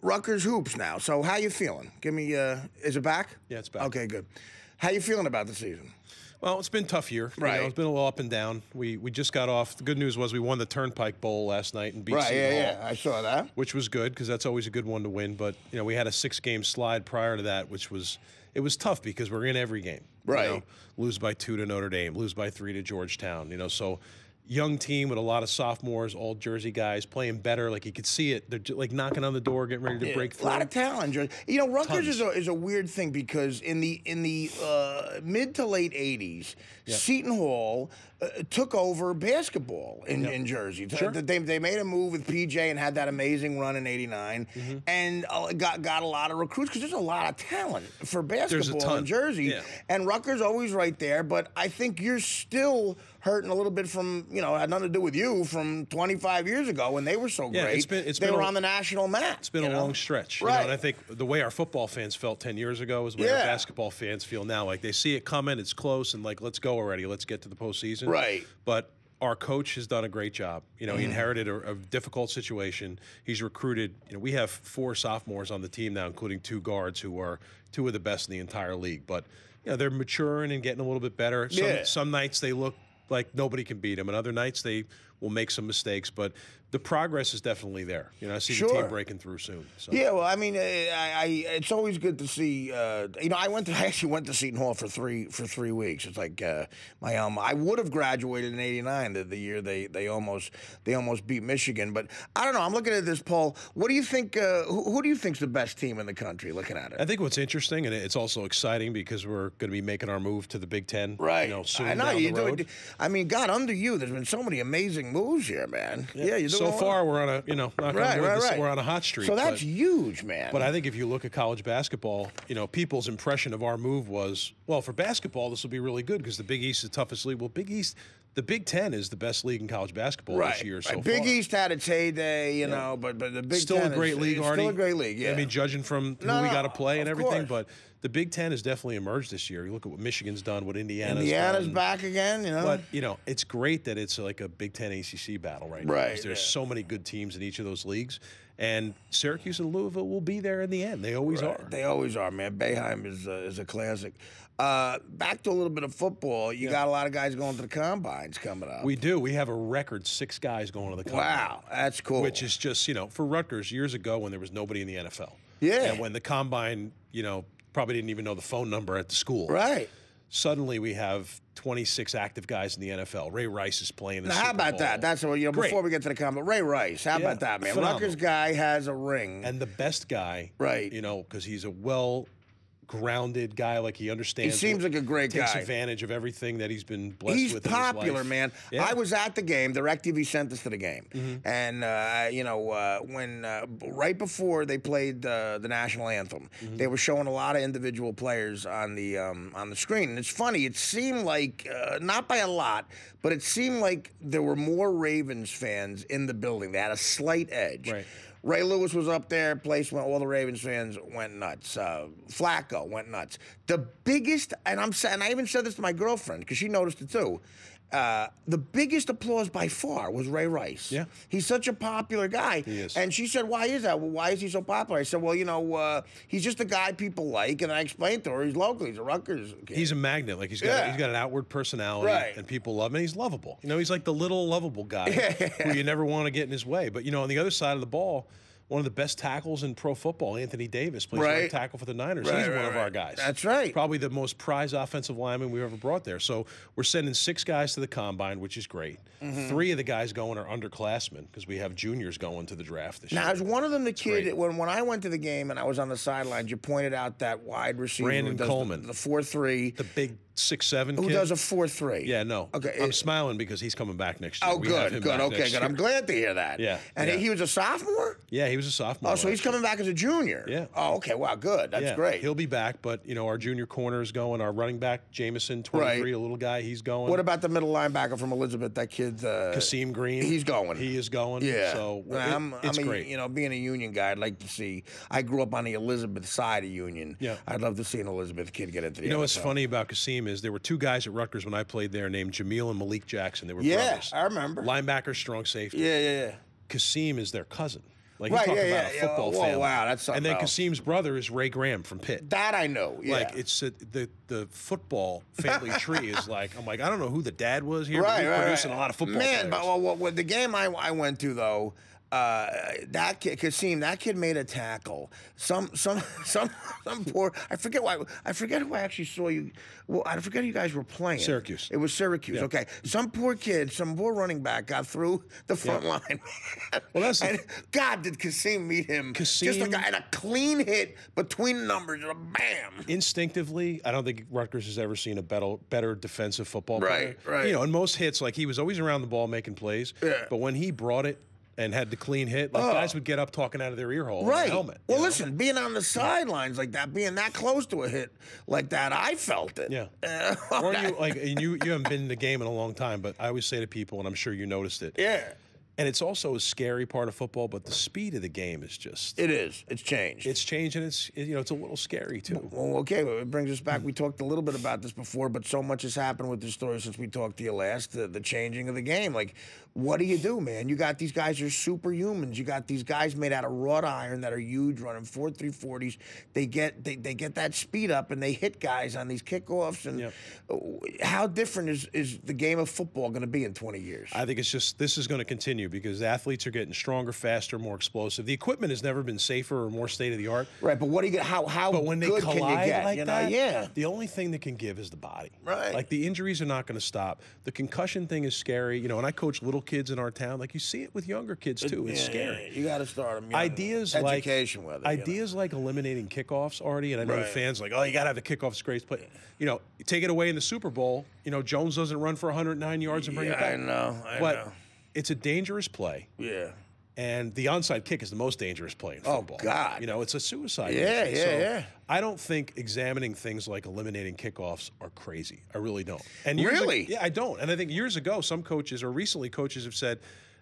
Rutgers hoops now. So how you feeling? Give me. Is it back? Yeah, it's back. Okay, good. How you feeling about the season? Well, it's been a tough year. Right. You know, it's been a little up and down. We just got off. The good news was we won the Turnpike Bowl last night and beat Seton Hall. Yeah, I saw that. Which was good because that's always a good one to win. But, you know, we had a 6-game slide prior to that, which was tough because we're in every game. Right. You know, lose by 2 to Notre Dame, lose by 3 to Georgetown. You know, so young team with a lot of sophomores, all Jersey guys playing better. Like you could see it. They're like knocking on the door, getting ready to break through. A lot of talent, Jersey. You know, Rutgers is a weird thing because in the mid to late '80s, Seton Hall took over basketball in Jersey. Sure. They made a move with PJ and had that amazing run in '89, and got a lot of recruits because there's a lot of talent for basketball in Jersey. Yeah. And Rutgers always right there, but I think you're still hurting a little bit from, you know, had nothing to do with you from 25 years ago when they were so great. They were on the national map. It's been a long stretch. Right. You know, and I think the way our football fans felt 10 years ago is the way our basketball fans feel now. Like they see it coming, it's close, and like, let's go already. Let's get to the postseason. Right. But our coach has done a great job. You know, he inherited a difficult situation. He's recruited, you know, we have 4 sophomores on the team now, including 2 guards who are 2 of the best in the entire league. But, you know, they're maturing and getting a little bit better. Some nights they look like nobody can beat them, and other nights they will make some mistakes, but the progress is definitely there. You know, I see the team breaking through soon. So. Yeah, well, I mean, it's always good to see. You know, I actually went to Seton Hall for three weeks. It's like my I would have graduated in '89, the year they almost beat Michigan. But I don't know. I'm looking at this poll. What do you think? Who do you think's the best team in the country? Looking at it, I think what's interesting, and it's also exciting because we're going to be making our move to the Big Ten. Right. You know, soon I know down you the road. do. I mean, God, under you, there's been so many amazing moves here, man. Yeah, you're doing so far we're on a, you know, we're on a hot streak. So that's huge, man. But I think if you look at college basketball, you know, people's impression of our move was, well, for basketball, this will be really good because the Big East is the toughest league. Well, the Big Ten is the best league in college basketball this year so far. Big East had its heyday, you know, but the Big Ten still a great league, Artie. Still a great league, yeah. I mean, judging from who we got to play and everything, course. but the Big Ten has definitely emerged this year. You look at what Michigan's done, what Indiana's done. Back again, you know. But, you know, it's great that it's like a Big Ten ACC battle right now. Right. There's so many good teams in each of those leagues. And Syracuse and Louisville will be there in the end. They always are. They always are, man. Boeheim is a classic. Back to a little bit of football. You got a lot of guys going to the combines coming up. We do. We have a record 6 guys going to the combine. Wow, that's cool. Which is just, you know, for Rutgers years ago when there was nobody in the NFL. Yeah. And when the combine, you know, probably didn't even know the phone number at the school. Right. Suddenly we have 26 active guys in the NFL. Ray Rice is playing the now, Super how about Bowl. that? That's what, you know, before we get to the combine. Ray Rice, how about that, man? Phenomenal. Rutgers guy has a ring. And the best guy. Right. You know, because he's a well-grounded guy, like he understands. He seems like a great guy. Takes advantage of everything that he's been blessed He's with. popular, in his life. man. Yeah. I was at the game. DirecTV sent us to the game, and you know, when right before they played the national anthem, they were showing a lot of individual players on the screen. And it's funny. It seemed like not by a lot, but it seemed like there were more Ravens fans in the building. They had a slight edge. Right. Ray Lewis was up there. Place went. All the Ravens fans went nuts. Flacco went nuts. The biggest, and I even said this to my girlfriend because she noticed it too. The biggest applause by far was Ray Rice. Yeah. He's such a popular guy. He is. And she said, why is that? Well, why is he so popular? I said, well, you know, he's just a guy people like. And I explained to her, he's local. He's a Rutgers kid. He's a magnet. Like he's got an outward personality, and people love him. And he's lovable. You know, he's like the little lovable guy who you never want to get in his way. But you know, on the other side of the ball, one of the best tackles in pro football, Anthony Davis, plays right tackle for the Niners. He's one of our guys. That's right. Probably the most prized offensive lineman we've ever brought there. So we're sending 6 guys to the combine, which is great. 3 of the guys going are underclassmen because we have juniors going to the draft this year. Now, is one of them the kid, when I went to the game and I was on the sidelines, you pointed out that wide receiver. Brandon Coleman. The 4.3. The big 6'7" kid. Who does a 4.3. Yeah, no. Okay. I'm smiling because he's coming back next year. Oh, good. Okay, good. I'm glad to hear that. Yeah. And he was a sophomore? Yeah, he was a sophomore. Oh, so he's coming back as a junior. Yeah. Oh, okay. Wow, good. That's great. He'll be back, but, you know, our junior corner is going. Our running back, Jamison, 23, a little guy, he's going. What about the middle linebacker from Elizabeth, that kid? Kasim Green. He's going. He is going. Yeah. So it's great. You know, being a Union guy, I'd like to see. I grew up on the Elizabeth side of Union. Yeah. I'd love to see an Elizabeth kid get into the You know NFL. what's funny about Kasim is there were 2 guys at Rutgers when I played there named Jamil and Malik Jackson. They were brothers. I remember. Linebacker, strong safety. Yeah. Kasim is their cousin. Like, you talk about a football family. Wow, that's something And then else. Kasim's brother is Ray Graham from Pitt. That I know, yeah. Like, it's the football family tree is like, I'm like, I don't know who the dad was here, but he's producing a lot of football players. But the game I went to, though, that kid, Kasim, that kid made a tackle. Some poor, I forget who I actually saw you. Well, I forget who you guys were playing. Syracuse. It was Syracuse. Yeah. Okay. Some poor kid, some poor running back got through the front line. Well, that's God, did Kasim meet him? Kasim, just like a clean hit between the numbers, and a bam. Instinctively, I don't think Rutgers has ever seen a better defensive football player. Right. You know, in most hits, like, he was always around the ball making plays. Yeah. But when he brought it and had the clean hit, like, guys would get up talking out of their ear hole in the helmet. Well, listen, being on the sidelines like that, being that close to a hit like that, I felt it. Yeah. Or you, like, and you haven't been in the game in a long time, but I always say to people, and I'm sure you noticed it. Yeah. And it's also a scary part of football, but the speed of the game is just... It is. It's changed. It's changed, and it's a little scary, too. Well, okay, well, it brings us back. We talked a little bit about this before, but so much has happened with this story since we talked to you last, the changing of the game. Like, what do you do, man? You got these guys who are superhumans. You got these guys made out of wrought iron that are huge, running 4.340s. They get that speed up, and they hit guys on these kickoffs. And how different is the game of football going to be in 20 years? I think this is going to continue, because the athletes are getting stronger, faster, more explosive. The equipment has never been safer or more state of the art. Right, but what do you get? How but when they good collide can you get? like that, yeah. The only thing that can give is the body. Right. Like, the injuries are not going to stop. The concussion thing is scary. You know, and I coach little kids in our town. Like, you see it with younger kids too. It's scary. You got to start them. Ideas education with it. Ideas like eliminating kickoffs, Artie. And I know the fans like, oh, you got to have the kickoffs. Great, but you know, take it away in the Super Bowl. You know, Jones doesn't run for 109 yards and bring it back. I know. But it's a dangerous play. Yeah. And the onside kick is the most dangerous play in football. Oh, God. You know, it's a suicide. Yeah. I don't think examining things like eliminating kickoffs are crazy. I really don't. And really? I don't. And I think years ago, some coaches, or recently coaches, have said,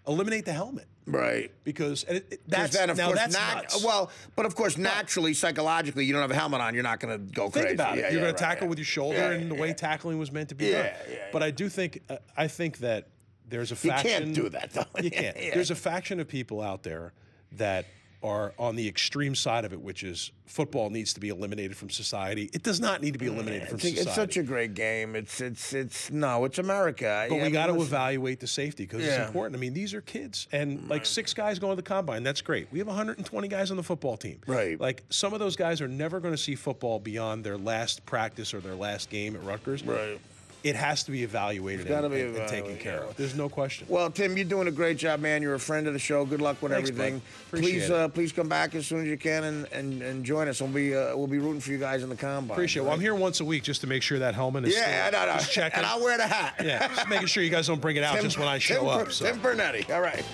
eliminate the helmet. Right. Because that's nuts. Well, but of course, naturally, psychologically, you don't have a helmet on, you're not going to go crazy. Think about it. You're going to tackle with your shoulder, and the way tackling was meant to be done. But I do think, I think that there's a faction. You can't do that, though. You can't. There's a faction of people out there that are on the extreme side of it, which is football needs to be eliminated from society. It does not need to be eliminated from society. It's such a great game. It's America. But we got to evaluate the safety, because it's important. I mean, these are kids, and like 6 guys going to the combine. That's great. We have 120 guys on the football team. Right. Like, some of those guys are never going to see football beyond their last practice or their last game at Rutgers. Right. It has to be evaluated and taken care of. There's no question. Well, Tim, you're doing a great job, man. You're a friend of the show. Good luck with everything. Please come back as soon as you can and join us. We'll be rooting for you guys in the combine. Appreciate it. Well, I'm here once a week just to make sure that helmet is still, I know. just checking. And I'll wear the hat. Yeah, just making sure you guys don't bring it out just when I show up. Tim Pernetti. All right.